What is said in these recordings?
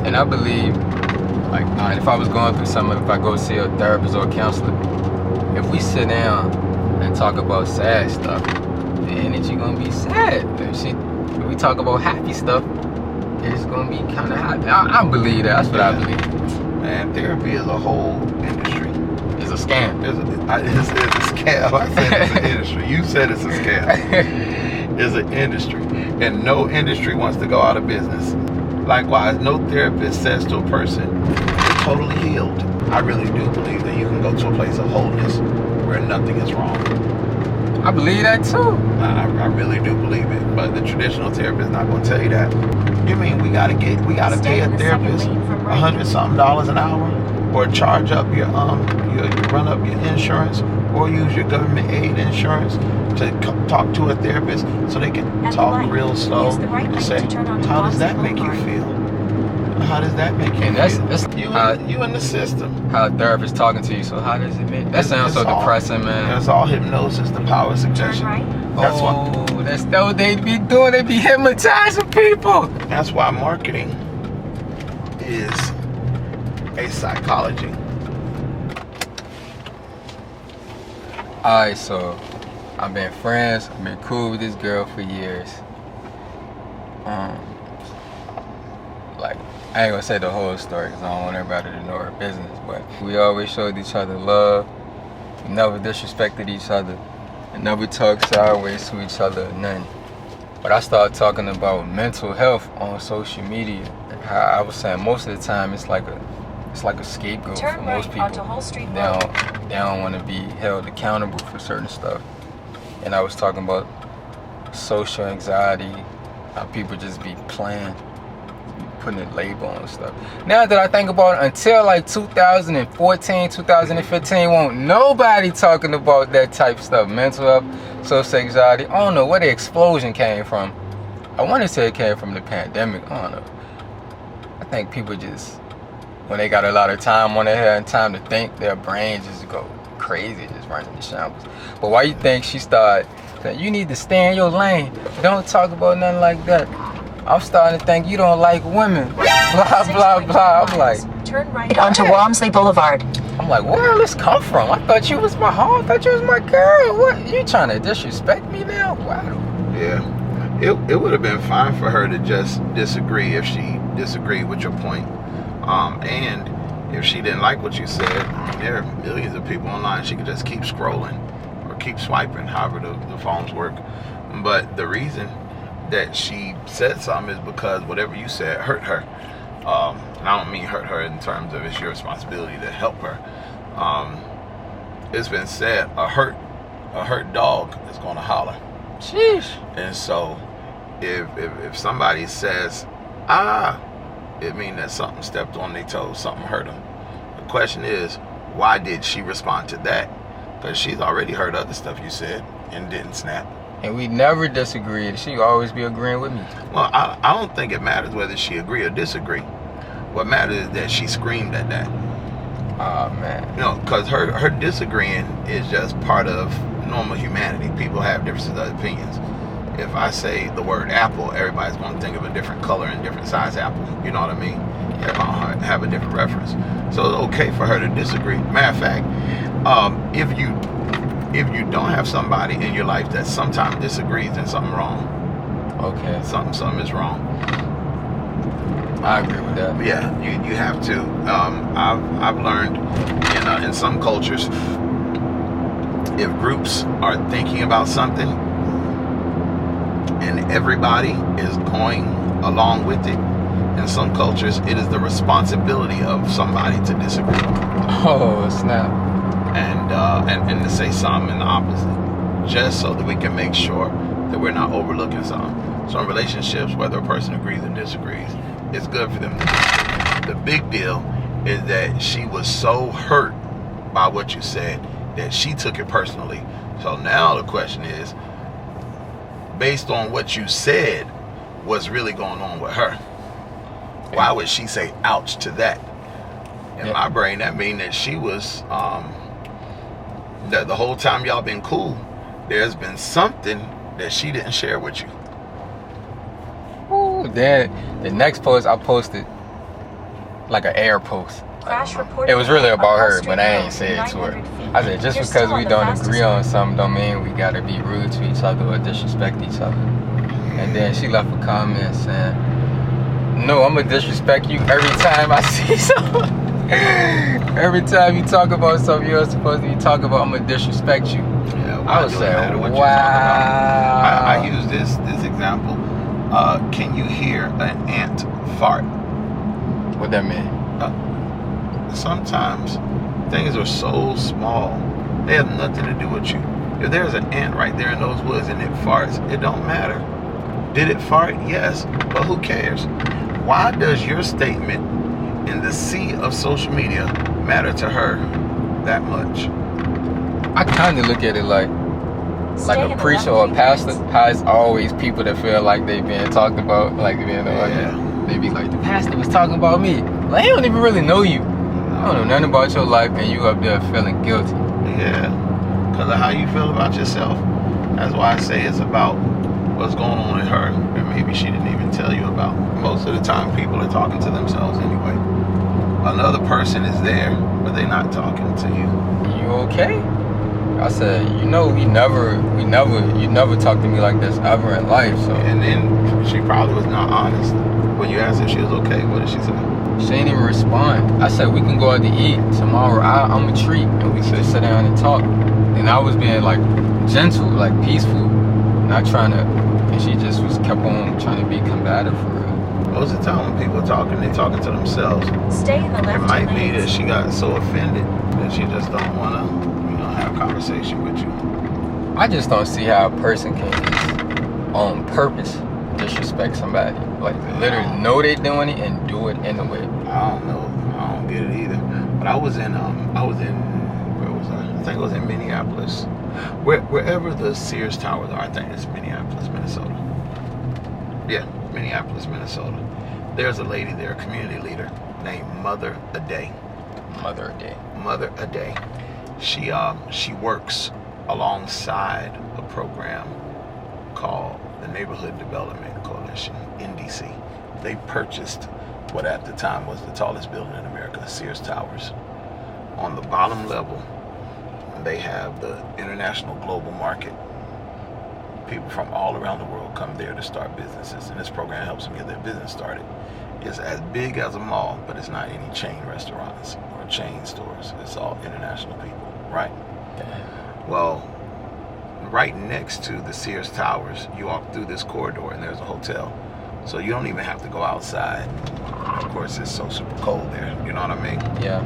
And I believe, like, if I was going through something, if I go see a therapist or a counselor, if we sit down and talk about sad stuff, the energy gonna be sad. If we talk about happy stuff, it's gonna be kind of happy. I believe that. That's what I believe. Man, therapy is a whole industry. It's a scam. It's a scam. I said it's an industry. You said it's a scam. It's an industry. And no industry wants to go out of business. Likewise, no therapist says to a person, you're totally healed. I really do believe that you can go to a place of wholeness where nothing is wrong. I believe that too. I really do believe it. But the traditional therapist is not going to tell you that. You mean we gotta pay a therapist $100-something an hour, or charge up your run up your insurance, or use your government aid insurance to talk to a therapist so they can talk real slow and say, how does that make you feel? How does that make you feel? That's you in the system. How a therapist talking to you. So how does it make? That sounds so depressing, man. That's all hypnosis, the power of suggestion. That's what they be doing. They be hypnotizing people. That's why marketing is a psychology. Alright, so I've been friends. I've been cool with this girl for years. Like, I ain't gonna say the whole story because I don't want everybody to know her business. But we always showed each other love. We never disrespected each other. And never talked sideways to each other or nothing. But I started talking about mental health on social media. And how I was saying most of the time it's like a scapegoat for most people. They don't want to be held accountable for certain stuff. And I was talking about social anxiety, how people just be playing, putting a label on stuff. Now that I think about it, until like 2014, 2015, won't nobody talking about that type of stuff. Mental health, social anxiety. I don't know where the explosion came from. I want to say it came from the pandemic. I don't know. I think people just, when they got a lot of time on their head and time to think, their brain just go crazy, just running the shambles. But why you think she started saying, you need to stay in your lane, don't talk about nothing like that? I'm starting to think you don't like women, blah, blah, blah. I'm like, turn right onto Walmsley Boulevard. I'm like, where did this come from? I thought you was my home, I thought you was my girl. What, you trying to disrespect me now? Wow. Yeah, it would have been fine for her to just disagree if she disagreed with your point. And if she didn't like what you said, I mean, there are millions of people online. She could just keep scrolling or keep swiping, however the phones work. But the reason that she said something is because whatever you said hurt her. And I don't mean hurt her in terms of it's your responsibility to help her. It's been said, a hurt dog is going to holler. Sheesh. And so if somebody says, it means that something stepped on their toes, something hurt them. The question is, why did she respond to that? Because she's already heard other stuff you said and didn't snap. And we never disagreed. She always be agreeing with me. Well, I don't think it matters whether she agree or disagree. What matters is that she screamed at that. Oh, man. You know, because her disagreeing is just part of normal humanity. People have differences of opinions. If I say the word apple, everybody's going to think of a different color and different size apple. You know what I mean? Everybody have a different reference. So it's okay for her to disagree. Matter of fact, if you don't have somebody in your life that sometimes disagrees, then something wrong. Okay. Something is wrong. I agree with that. Yeah, you have to. I've learned in some cultures, if groups are thinking about something and everybody is going along with it, in some cultures it is the responsibility of somebody to disagree. Oh, snap. And to say something in the opposite, just so that we can make sure that we're not overlooking something. So in relationships, whether a person agrees or disagrees, it's good for them to disagree. The big deal is that she was so hurt by what you said that she took it personally. So now the question is, based on what you said, what's really going on with her? Why would she say ouch to that? In my brain, that means that she was that the whole time y'all been cool, there's been something that she didn't share with you. Ooh, then the next post I posted, like an air post. Crash Like, report. it was really about her, but I ain't Road, say it to her. 900 feet. I said, just You're because still we on the don't fastest agree road. on something don't mean we gotta be rude to each other or disrespect each other. And then she left a comment saying, no, I'm gonna disrespect you every time I see something. Every time you talk about something you're supposed to be talking about, I'm gonna disrespect you. Yeah, I would say, wow. I use this example. Can you hear an ant fart? What that mean? Sometimes things are so small, they have nothing to do with you. If there's an ant right there in those woods and it farts, it don't matter. Did it fart? Yes, but who cares? Why does your statement in the sea of social media matter to her that much? I kind of look at it like a preacher or a pastor has always people that feel like they being talked about, like being they be like, the pastor was talking about me. Like, he don't even really know you. I don't know nothing about your life, and you up there feeling guilty. Yeah, because of how you feel about yourself. That's why I say it's about what's going on in her, and maybe she didn't even tell you about. Most of the time, people are talking to themselves anyway. Another person is there, but they're not talking to you. You okay? I said, you never talked to me like this ever in life. So. And then she probably was not honest. When you asked if she was okay, what did she say? She didn't even respond. I said, we can go out to eat tomorrow. I'm a treat, and we can just sit down and talk. And I was being like gentle, like peaceful, not trying to. And she just kept on trying to be combative for real. Most of the time when people are talking, they're talking to themselves. Stay in the left It might be lanes. that she got so offended that she just don't want to, have a conversation with you. I just don't see how a person can just, on purpose, disrespect somebody. Like, literally know they doing it and do it anyway. I don't know. I don't get it either. But I was in, where was I? I think it was in Minneapolis. Wherever the Sears Towers are, I think it's Minneapolis, Minnesota. Yeah, Minneapolis, Minnesota. There's a lady there, a community leader, named Mother A Day. Mother A Day. Mother A Day. She works alongside a program called the Neighborhood Development Coalition, NDC. They purchased what at the time was the tallest building in America, Sears Towers. On the bottom level, they have the international global market. People from all around the world come there to start businesses, and this program helps them get their business started. It's as big as a mall, but it's not any chain restaurants or chain stores. It's all international people, right? Well, right next to the Sears Towers, you walk through this corridor and there's a hotel. So you don't even have to go outside. Of course, it's so super cold there. You know what I mean? Yeah.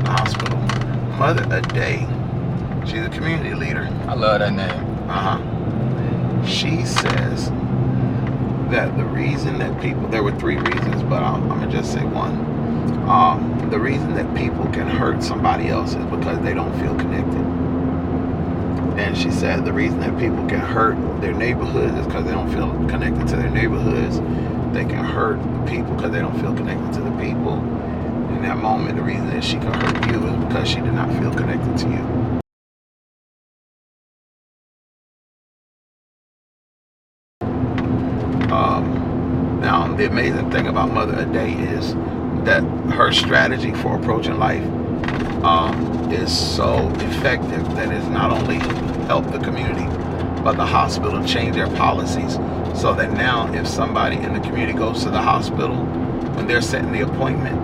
The hospital. Mother A Day, she's a community leader. I love that name. She says that the reason that people, there were 3 reasons, but I'm going to just say one. The reason that people can hurt somebody else is because they don't feel connected. And she said the reason that people can hurt their neighborhoods is because they don't feel connected to their neighborhoods. They can hurt people because they don't feel connected to the people. In that moment, the reason that she can hurt you is because she did not feel connected to you. Now, the amazing thing about Mother A Day is that her strategy for approaching life is so effective that it's not only helped the community, but the hospital changed their policies so that now if somebody in the community goes to the hospital, when they're setting the appointment,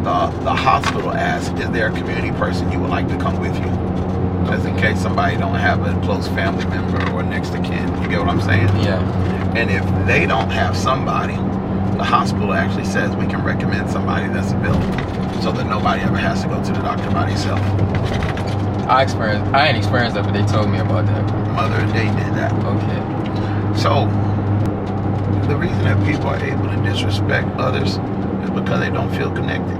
the hospital asks, is there a community person you would like to come with you? Just in case somebody don't have a close family member or next to kin. You get what I'm saying? Yeah. And if they don't have somebody, the hospital actually says we can recommend somebody that's available so that nobody ever has to go to the doctor by themselves. I ain't experienced that, but they told me about that. Mother A Day did that. Okay. So, the reason that people are able to disrespect others is because they don't feel connected.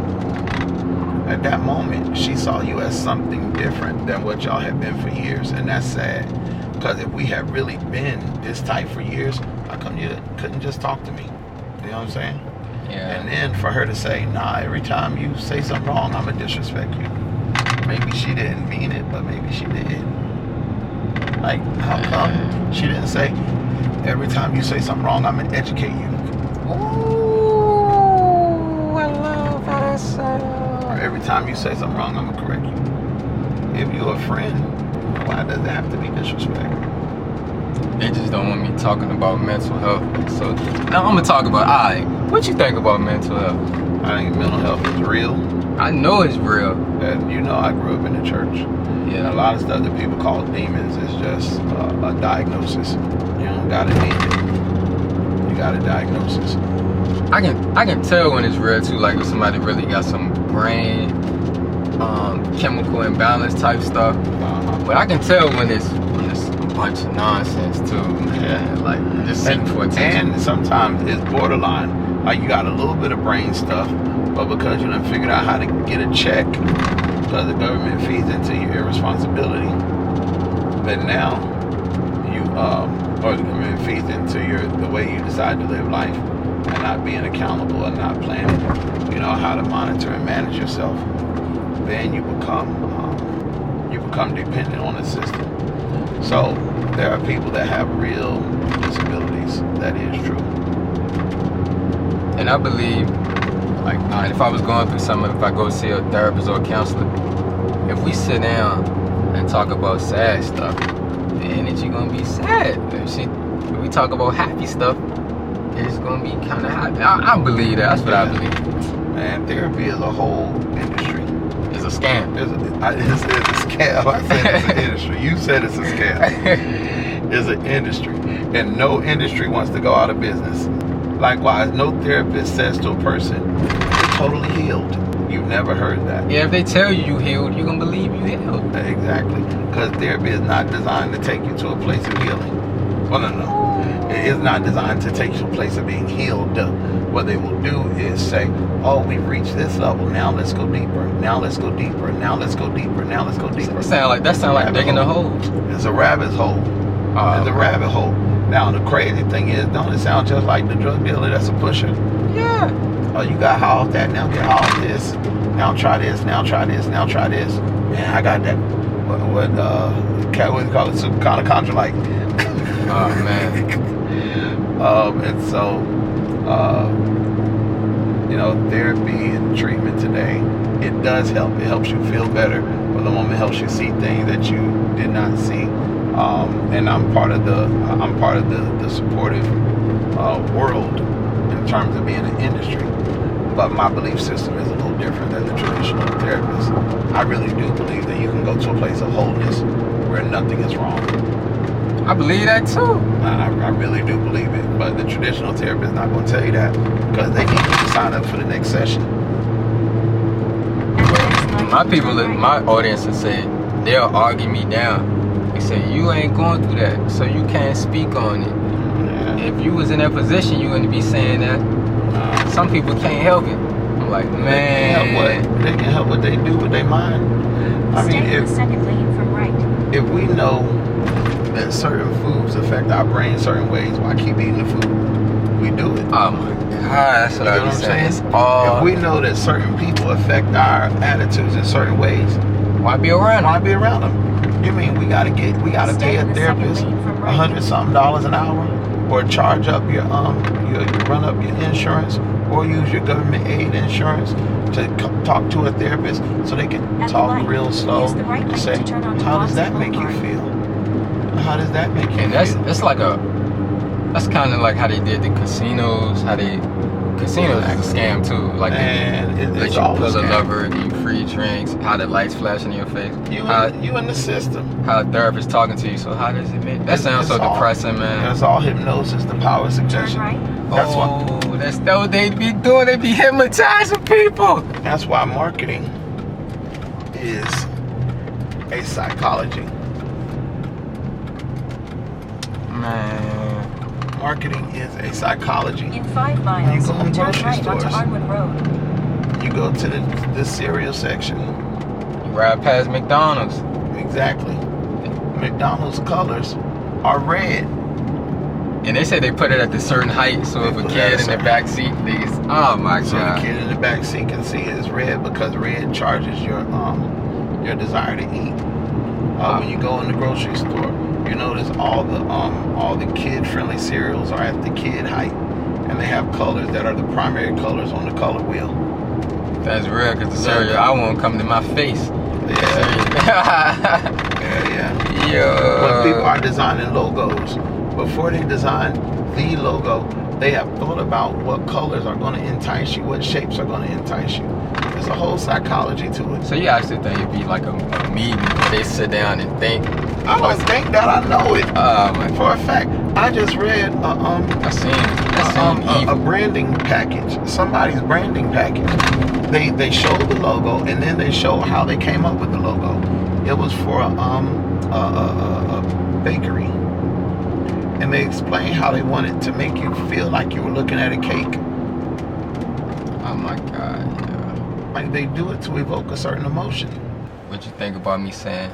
At that moment, she saw you as something different than what y'all have been for years, and that's sad. Because if we have really been this tight for years, how come you couldn't just talk to me? You know what I'm saying? Yeah. And then for her to say, nah, every time you say something wrong, I'm going to disrespect you. Maybe she didn't mean it, but maybe she did. Like, how come she didn't say, every time you say something wrong, I'm going to educate you? Ooh, I love how that every time you say something wrong, I'm gonna correct you. If you're a friend, why does it have to be disrespect? They just don't want me talking about mental health. So now I'm gonna talk about, alright, what you think about mental health? I think mental health is real. I know it's real. And you know I grew up in the church. Yeah. A lot of stuff that people call demons is just a diagnosis. You don't gotta need it. You got a diagnosis. I can tell when it's real too, like if somebody really got some brain chemical imbalance type stuff. But I can tell when it's a bunch of nonsense too, man. Like just seeking for attention. And sometimes it's borderline. Like you got a little bit of brain stuff, but because you done figured out how to get a check, because the government feeds into your irresponsibility, then now you or the government feeds into the way you decide to live life and not being accountable and not planning, you know, how to monitor and manage yourself, then you become dependent on the system. So there are people that have real disabilities. That is true. And I believe, like, if I was going through something, if I go see a therapist or a counselor, if we sit down and talk about sad stuff, the energy gonna be sad. If we talk about happy stuff, it's gonna be kind of happy. I believe that. That's what I believe. Man, therapy is a whole industry. It's a scam. It's a scam. I said it's an industry. You said it's a scam. It's an industry. And no industry wants to go out of business. Likewise, no therapist says to a person, you're totally healed. You've never heard that. Yeah, if they tell you healed, you're going to believe you healed. Exactly. Because therapy is not designed to take you to a place of healing. Well, no. It is not designed to take you to a place of being healed. What they will do is say, oh, we've reached this level. Now let's go deeper. Now let's go deeper. Now let's go deeper. Now let's go deeper. That sound like digging a hole. It's a rabbit hole. It's a rabbit hole. Now, the crazy thing is, don't it sound just like the drug dealer that's a pusher? Yeah. Oh, you got high off that, now get high off this. Now try this, now try this, now try this. Man, I got that, what do you call it, super contra like. Oh, man. And so, you know, therapy and treatment today, it does help. It helps you feel better. For the moment, it helps you see things that you did not see. And I'm part of the supportive world in terms of being an industry. But my belief system is a little different than the traditional therapist. I really do believe that you can go to a place of wholeness where nothing is wrong. I believe that too. I really do believe it. But the traditional therapist is not going to tell you that because they need you to sign up for the next session. My people, my audience will say, they'll argue me down. They say, you ain't going through that, so you can't speak on it. Yeah. If you was in that position, you wouldn't be saying that. Some people can't help it. I'm like, man. They can help what they do with their mind. I mean, if we know that certain foods affect our brain certain ways, why keep eating the food? We do it. Oh my God, that's what I'm saying. If we know that certain people affect our attitudes in certain ways, why be around them? Why be around them? You mean we gotta pay a therapist $100-something an hour, or charge up your run up your insurance, or use your government aid insurance to talk to a therapist so they can talk real slow and say, how does that make you feel? How does that make you feel? And that's kind of like how they did the casinos. Casinos is a scam too. Like it's you all pull a a scam. lever, give you free drinks, how the lights flash in your face. You in the system. How a therapist talking to you. So how does it make that sounds so depressing, man? That's all hypnosis, the power of suggestion. That's what they be doing. They be hypnotizing people. That's why marketing is a psychology. Man. Marketing is a psychology. In 5 miles, you go in turn grocery right onto stores. Arnwood Road. You go to the cereal section. You ride past McDonald's. Exactly. McDonald's colors are red. And they say they put it at a certain height, so if a kid in the back seat, oh my God. So the kid in the back seat can see it's red because red charges your desire to eat. When you go in the grocery store, you notice all the kid-friendly cereals are at the kid height, and they have colors that are the primary colors on the color wheel. That's real, because the cereal I want come to my face. Yeah. Yeah. When people are designing logos, before they design the logo, they have thought about what colors are going to entice you, what shapes are going to entice you. There's a whole psychology to it. So you actually think it'd be like a meeting where they sit down and think? I don't think that, I know it. For a fact. I just read I seen a branding package, somebody's branding package. They showed the logo, and then they showed how they came up with the logo. It was for a bakery, and they explained how they wanted to make you feel like you were looking at a cake. Oh my God, yeah. Like they do it to evoke a certain emotion. What you think about me saying,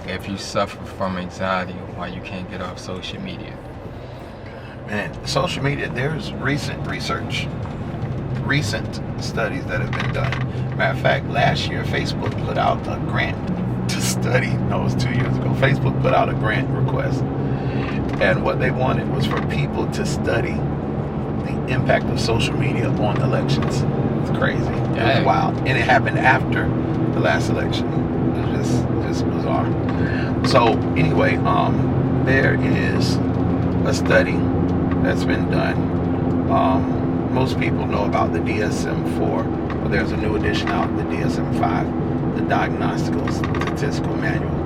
if you suffer from anxiety, why you can't get off social media? Man, social media, there's recent research, recent studies that have been done. Matter of fact, last year, Facebook put out a grant to study. No, it was 2 years ago. Facebook put out a grant request. And what they wanted was for people to study the impact of social media on elections. It's crazy. It was wild. And it happened after the last election. It was just bizarre. So anyway, there is a study that's been done. Most people know about the DSM-4, but there's a new edition out, the DSM-5, the Diagnostical Statistical Manual.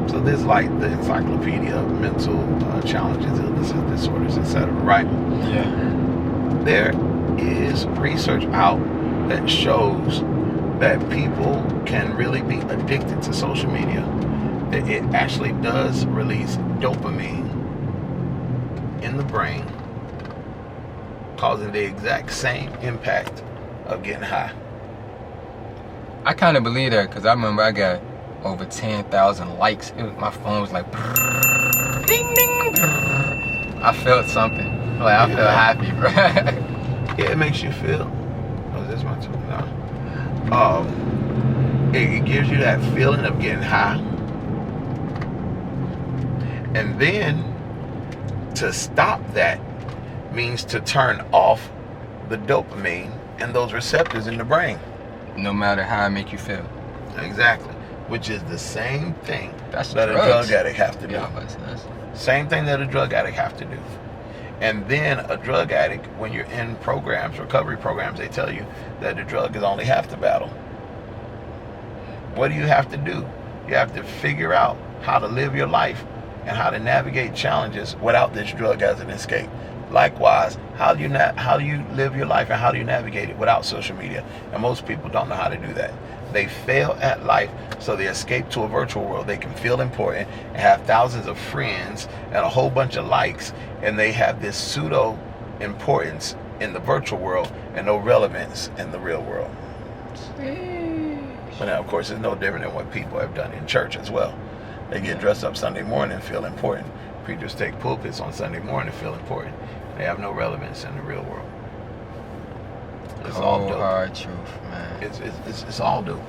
So this is like the encyclopedia of mental challenges, illnesses, disorders, etc., right? Yeah. There is research out that shows that people can really be addicted to social media. That it actually does release dopamine in the brain, causing the exact same impact of getting high. I kind of believe that, because I remember I got over 10,000 likes. My phone was like, ding, ding. I felt something. Like, I felt happy, bro. Yeah, it makes you feel. Oh, is this my turn? No. It gives you that feeling of getting high. And then to stop that means to turn off the dopamine and those receptors in the brain. No matter how it make you feel. Exactly. Which is the same thing that a drug addict have to do. Yeah, same thing that a drug addict have to do. And then a drug addict, when you're in programs, recovery programs, they tell you that the drug is only half the battle. What do you have to do? You have to figure out how to live your life and how to navigate challenges without this drug as an escape. Likewise, how do you live your life and how do you navigate it without social media? And most people don't know how to do that. They fail at life, so they escape to a virtual world. They can feel important and have thousands of friends and a whole bunch of likes, and they have this pseudo importance in the virtual world and no relevance in the real world. But now, of course, it's no different than what people have done in church as well. They get dressed up Sunday morning and feel important. Preachers take pulpits on Sunday morning and feel important. They have no relevance in the real world. It's all dope. Hard truth, man. It's all dope.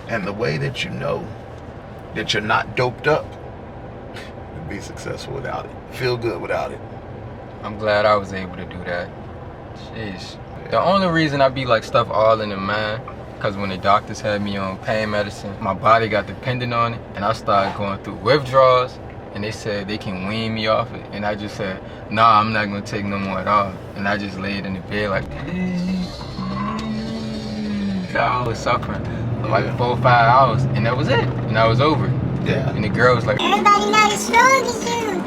And the way that you know that you're not doped up, to be successful without it, feel good without it. I'm glad I was able to do that. Jeez. The only reason I be like stuff all in the mind, because when the doctors had me on pain medicine, my body got dependent on it, and I started going through withdrawals, and they said they can wean me off it, and I just said, nah, I'm not gonna take no more at all. And I just laid in the bed like, I was suffering for like 4 or 5 hours, and that was it, and I was over. Yeah. And the girl was like, everybody not as strong as you.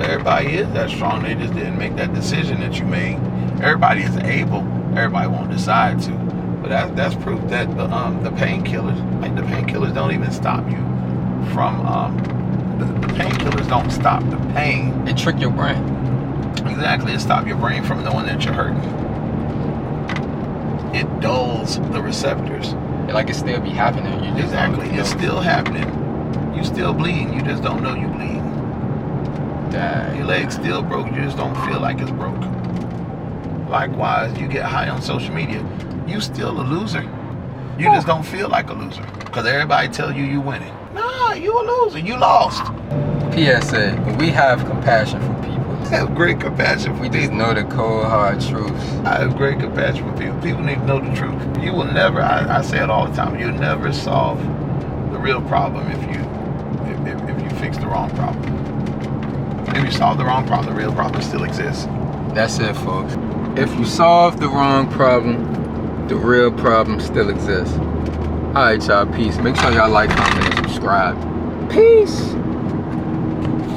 Everybody is that strong. They just didn't make that decision that you made. Everybody is able. Everybody won't decide to. But that's proof that the painkillers, like the painkillers, don't even stop you from the painkillers don't stop the pain. It trick your brain. Exactly. It stops your brain from knowing that you're hurting. It dulls the receptors. Like it still be happening. You just exactly. It's still happening. You still bleeding. You just don't know you bleeding. Dang. Your leg's still broke. You just don't feel like it's broke. Likewise, you get high on social media. You still a loser. You just don't feel like a loser. Because everybody tell you winning. Nah, you a loser. You lost. PSA, we have compassion for people. have great compassion for We just people. know the cold hard truths. I have great compassion for people. People need to know the truth. You will never, I say it all the time, you'll never solve the real problem if you fix the wrong problem. If you solve the wrong problem, the real problem still exists. That's it, folks. If you solve the wrong problem, the real problem still exists. Alright, y'all. Peace. Make sure y'all like, comment, and subscribe. Peace.